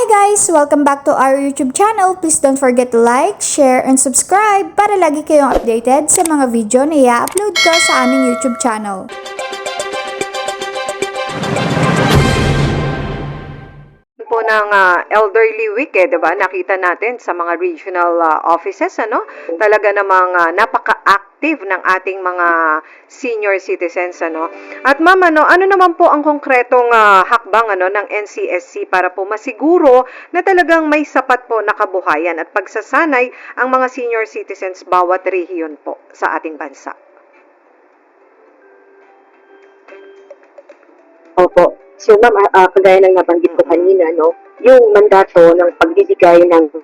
Hi guys! Welcome back to our YouTube channel. Please don't forget to like, share, and subscribe para lagi kayong updated sa mga video na i-upload ko sa aming YouTube channel. Po ng elderly week diba? Nakita natin sa mga regional offices talaga namang napaka-active ng ating mga senior citizens At ma'am ano naman po ang konkretong hakbang ng NCSC para po masiguro na talagang may sapat po na kabuhayan at pagsasanay ang mga senior citizens bawat rehiyon po sa ating bansa? Opo. So ma'am, kagaya ng nabanggit ko kanina, yung mandato ng pagbibigay ng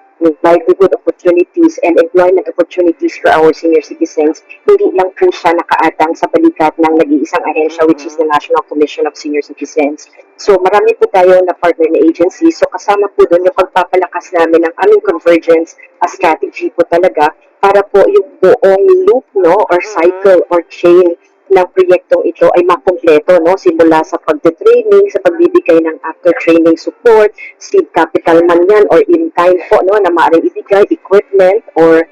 livelihood opportunities and employment opportunities for our senior citizens, hindi lang po siya nakaatang sa balikat ng nag-iisang ahensya which is the National Commission of Senior Citizens. So marami po tayo na partner na agency. So kasama po doon yung pagpapalakas namin ng aming convergence strategy po talaga para po yung buong loop or cycle or chain ng proyektong ito ay makumpleto, simula sa pagte-training, sa pagbibigay ng after-training support, seed capital man yan, or in-time po, na maaaring ibigay, equipment, or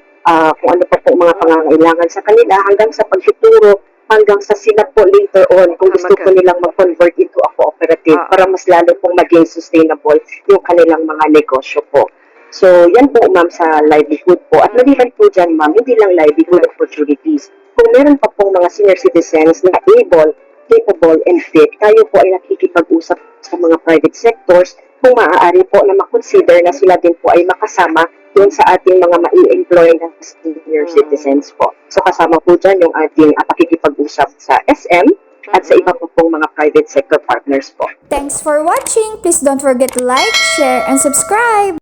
kung ano pa po mga pangangailangan sa kanila, hanggang sa pagtuturo, hanggang sa sila po later on, kung gusto po nilang mag-convert into a cooperative, para mas lalo pong maging sustainable yung kanilang mga negosyo po. So, yan po ma'am sa livelihood po. At maliban po dyan ma'am, hindi lang livelihood opportunities. Kung meron pa pong mga senior citizens na able, capable, and fit, tayo po ay nakikipag-usap sa mga private sectors kung maaari po na makonsider na sila din po ay makasama dun sa ating mga mai-employ na senior citizens po. So kasama po dyan yung ating pakikipag-usap sa SM at sa iba po pong mga private sector partners po. Thanks for watching! Please don't forget to like, share, and subscribe!